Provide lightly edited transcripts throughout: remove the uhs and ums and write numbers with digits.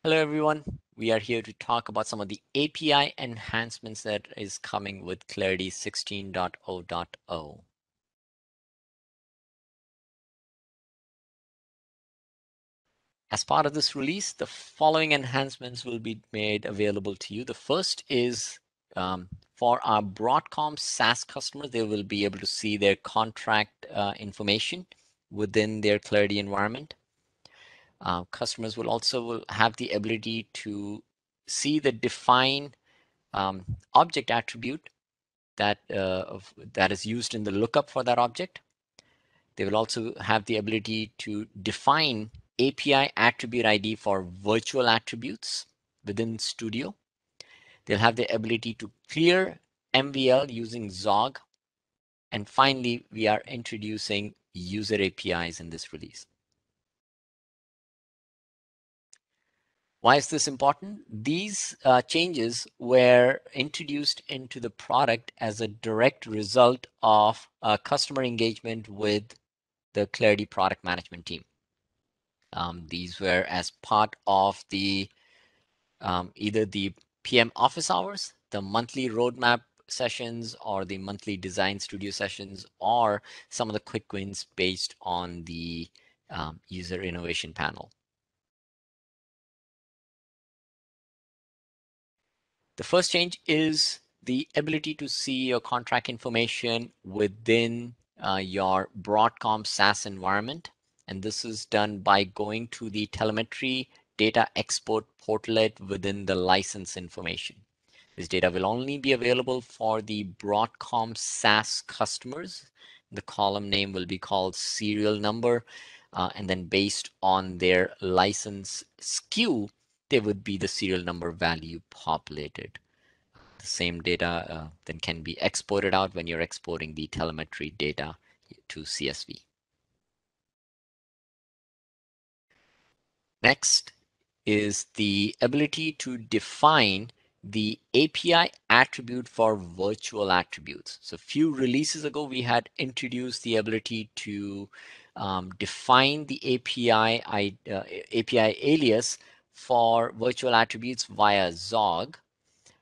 Hello everyone. We are here to talk about some of the API enhancements that is coming with Clarity 16.0.0. As part of this release, the following enhancements will be made available to you. The first is for our Broadcom SaaS customers, they will be able to see their contract information within their Clarity environment. Customers will also have the ability to see the define object attribute that is used in the lookup for that object. They will also have the ability to define API attribute ID for virtual attributes within Studio. They'll have the ability to clear MVL using Zog. And finally, we are introducing user APIs in this release. Why is this important? These changes were introduced into the product as a direct result of customer engagement with the Clarity product management team. These were as part of the either the PM office hours, the monthly roadmap sessions, or the monthly design studio sessions, or some of the quick wins based on the user innovation panel. The first change is the ability to see your contract information within your Broadcom SaaS environment. And this is done by going to the telemetry data export portlet within the license information. This data will only be available for the Broadcom SaaS customers. The column name will be called serial number. And then based on their license SKU, there would be the serial number value populated. The same data then can be exported out when you're exporting the telemetry data to CSV. Next is the ability to define the API attribute for virtual attributes. So a few releases ago, we had introduced the ability to define the API alias for virtual attributes via Zog.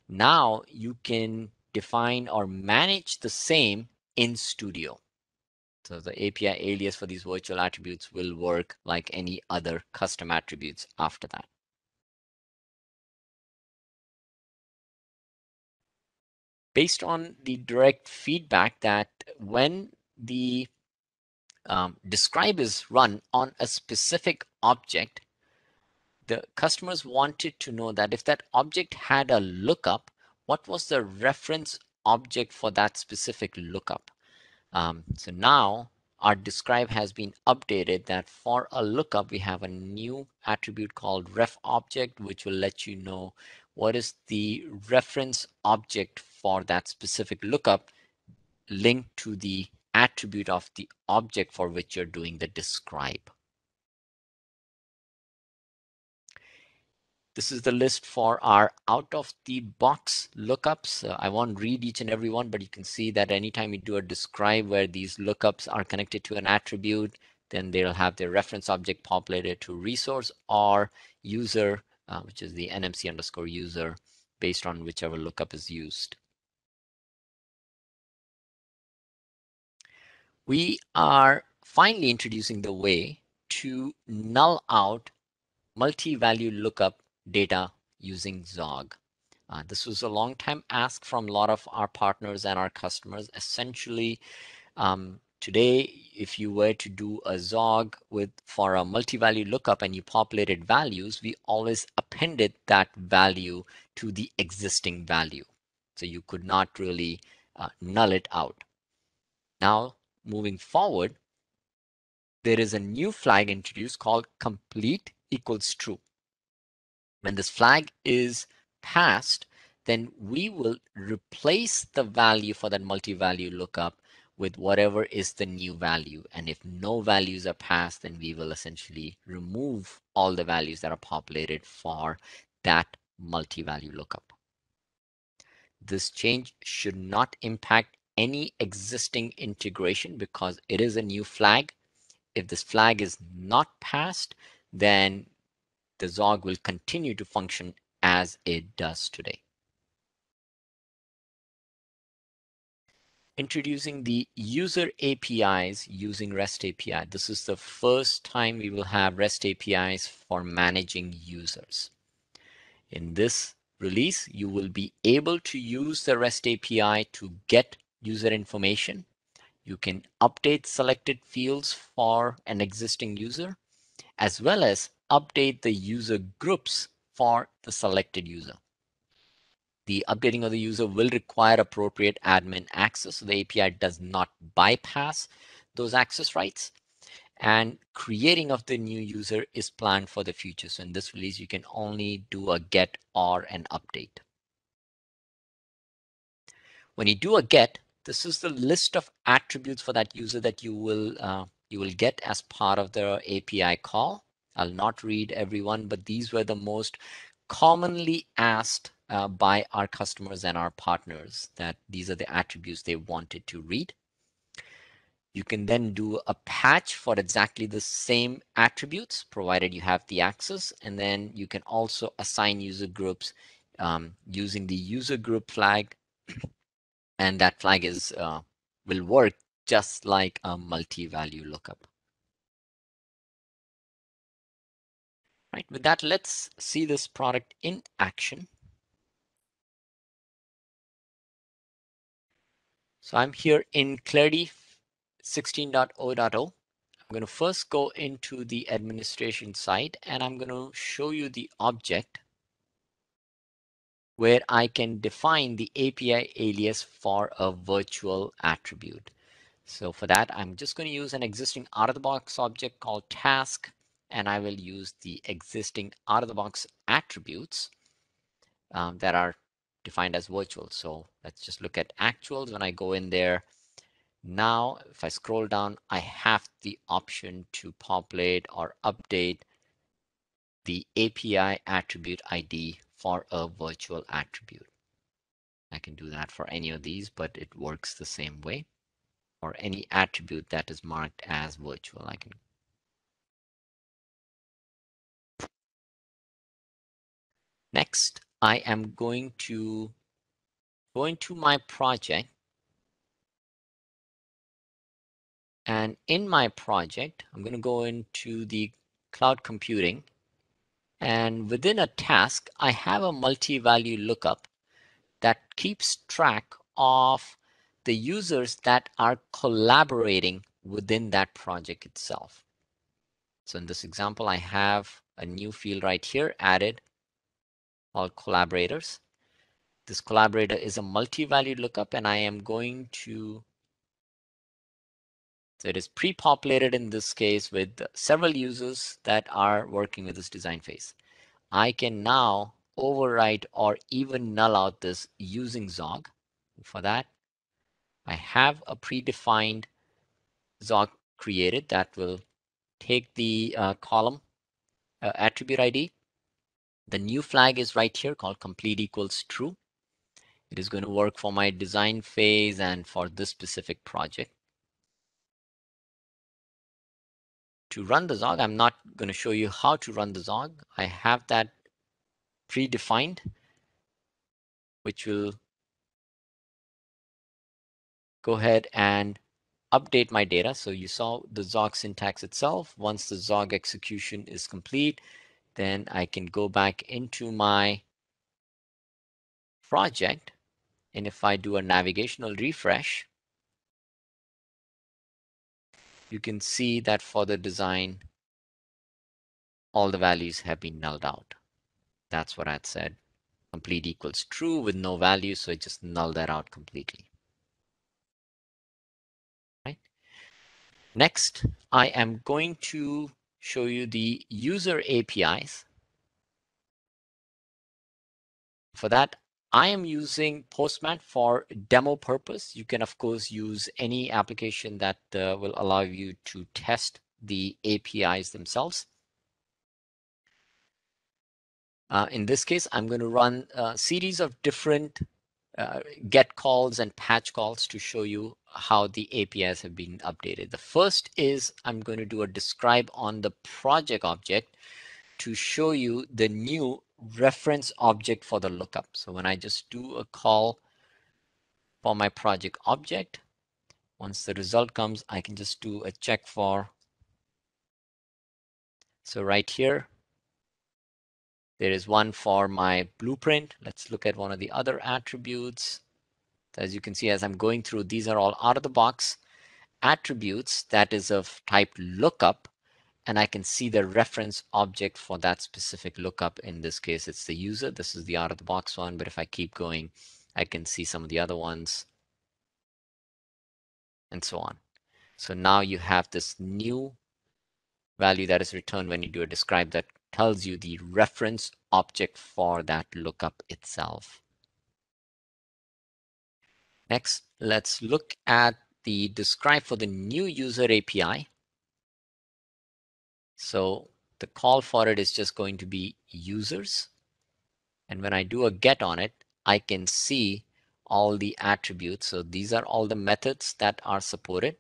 Now you can define or manage the same in Studio. So the API alias for these virtual attributes will work like any other custom attributes after that. Based on the direct feedback that when the describe is run on a specific object, the customers wanted to know that if that object had a lookup, what was the reference object for that specific lookup? So now our describe has been updated that for a lookup, we have a new attribute called ref object, which will let you know what is the reference object for that specific lookup linked to the attribute of the object for which you're doing the describe. This is the list for our out-of-the-box lookups. I won't read each and every one, but you can see that anytime you do a describe where these lookups are connected to an attribute, then they'll have their reference object populated to resource or user, which is the NMC underscore user, based on whichever lookup is used. We are finally introducing the way to null out multi-value lookup data using Zog. This was a long time ask from a lot of our partners and our customers. Essentially, today, if you were to do a Zog for a multi-value lookup and you populated values, we always appended that value to the existing value. So you could not really null it out. Now, moving forward, there is a new flag introduced called complete equals true. When this flag is passed, then we will replace the value for that multi-value lookup with whatever is the new value. And if no values are passed, then we will essentially remove all the values that are populated for that multi-value lookup. This change should not impact any existing integration because it is a new flag. If this flag is not passed, then the Zog will continue to function as it does today. Introducing the user APIs using REST API. This is the first time we will have REST APIs for managing users. In this release, you will be able to use the REST API to get user information. You can update selected fields for an existing user, as well as update the user groups for the selected user. The updating of the user will require appropriate admin access. So the API does not bypass those access rights. And creating of the new user is planned for the future. So in this release, you can only do a get or an update. When you do a get, this is the list of attributes for that user that you will get as part of the API call. I'll not read every one, but these were the most commonly asked by our customers and our partners, that these are the attributes they wanted to read. You can then do a patch for exactly the same attributes, provided you have the access. And then you can also assign user groups using the user group flag. And that flag will work just like a multi-value lookup. Right, with that, let's see this product in action. So I'm here in Clarity 16.0.0. I'm going to first go into the administration side, and I'm going to show you the object where I can define the API alias for a virtual attribute. So for that, I'm just going to use an existing out-of-the-box object called task, and I will use the existing out-of-the-box attributes that are defined as virtual. So let's just look at actuals. When I go in there, now if I scroll down, I have the option to populate or update the API attribute ID for a virtual attribute. I can do that for any of these, but it works the same way. Or any attribute that is marked as virtual. I can. Next, I am going to go into my project. And in my project, I'm going to go into the cloud computing. And within a task, I have a multi-value lookup that keeps track of the users that are collaborating within that project itself. So in this example, I have a new field right here added called collaborators. This collaborator is a multi-value lookup, and I am going to, so it is pre-populated in this case with several users that are working with this design phase. I can now overwrite or even null out this using Zog. For that, I have a predefined Zog created that will take the column attribute ID. The new flag is right here called complete equals true. It is going to work for my design phase and for this specific project. To run the Zog, I'm not going to show you how to run the Zog. I have that predefined, which will go ahead and update my data. So you saw the Zog syntax itself. Once the Zog execution is complete, then I can go back into my project. And if I do a navigational refresh, you can see that for the design, all the values have been nulled out. That's what I'd said. Complete equals true with no value, so it just null that out completely. Right. Next, I am going to show you the user APIs. For that, I am using Postman for demo purpose. You can, of course, use any application that will allow you to test the APIs themselves. In this case, I'm going to run a series of different get calls and patch calls to show you how the APIs have been updated. The first is I'm going to do a describe on the project object to show you the new reference object for the lookup. So when I just do a call for my project object, once the result comes, I can just do a check for. So right here, there is one for my blueprint. Let's look at one of the other attributes. As you can see, as I'm going through, these are all out of the box attributes that is of type lookup, and I can see the reference object for that specific lookup. In this case, it's the user. This is the out of the box one, but if I keep going, I can see some of the other ones and so on. So now you have this new value that is returned when you do a describe that tells you the reference object for that lookup itself. Next, let's look at the describe for the new user API. So the call for it is just going to be users. And when I do a get on it, I can see all the attributes. So these are all the methods that are supported.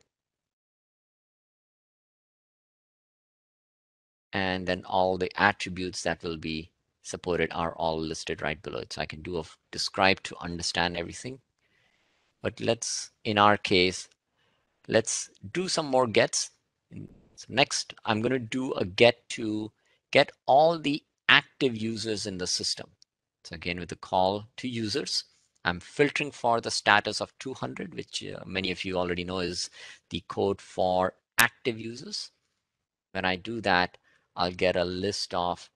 And then all the attributes that will be supported are all listed right below it. So I can do a describe to understand everything. But let's, in our case, let's do some more gets. So next, I'm going to do a get to get all the active users in the system. So again, with the call to users, I'm filtering for the status of 200, which many of you already know is the code for active users. When I do that, I'll get a list of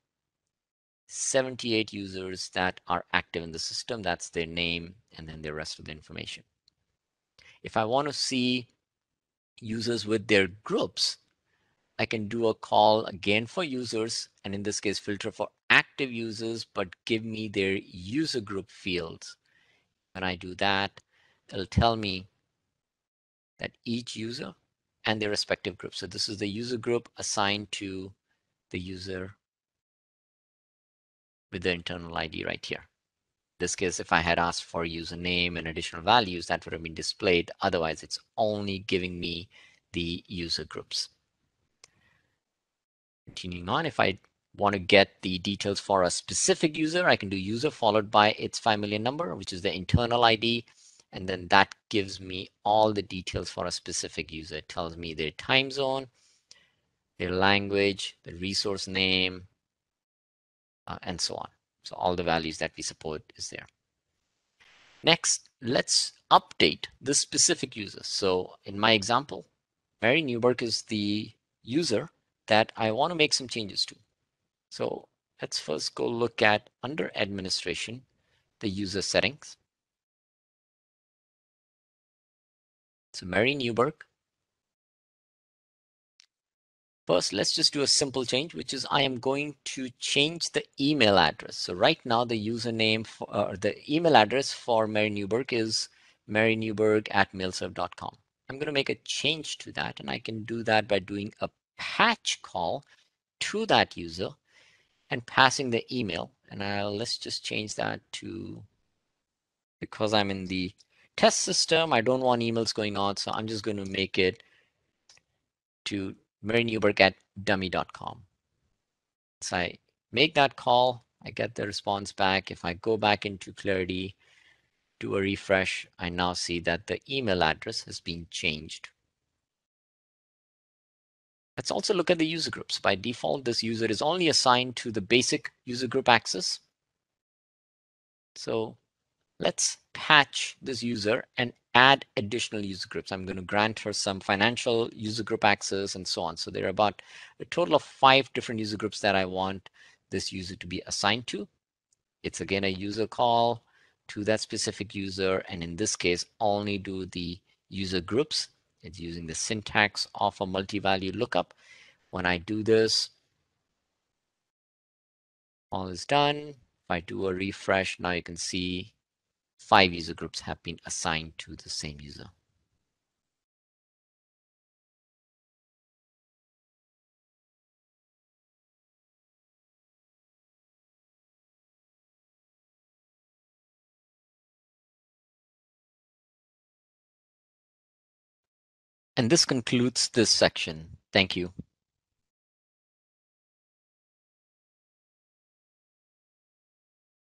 78 users that are active in the system. That's their name and then the rest of the information. If I want to see users with their groups, I can do a call again for users, and in this case, filter for active users, but give me their user group fields. When I do that, it'll tell me that each user and their respective group. So this is the user group assigned to the user with the internal ID right here. In this case, if I had asked for username and additional values, that would have been displayed. Otherwise, it's only giving me the user groups. Continuing on, if I want to get the details for a specific user, I can do user followed by its 5 million number, which is the internal ID. And then that gives me all the details for a specific user. It tells me their time zone, their language, the resource name, and so on. So all the values that we support is there. Next, let's update this specific user. So in my example, Mary Newberg is the user that I want to make some changes to. So let's first go look at under administration, the user settings. So Mary Newberg. First, let's just do a simple change, which is I am going to change the email address. So right now the username for the email address for Mary Newberg is marynewberg@mailserve.com. I'm going to make a change to that, and I can do that by doing a patch call to that user and passing the email. And let's just change that to, because I'm in the test system, I don't want emails going on, so I'm just going to make it to marynewberg@dummy.com. So I make that call, I get the response back. If I go back into Clarity, do a refresh, I now see that the email address has been changed. Let's also look at the user groups. By default, this user is only assigned to the basic user group access. So let's patch this user and add additional user groups. I'm going to grant her some financial user group access and so on. So there are about a total of 5 different user groups that I want this user to be assigned to. It's again a user call to that specific user, and in this case, only do the user groups. It's using the syntax of a multi-value lookup. When I do this, all is done. If I do a refresh, now you can see 5 user groups have been assigned to the same user. And this concludes this section. Thank you.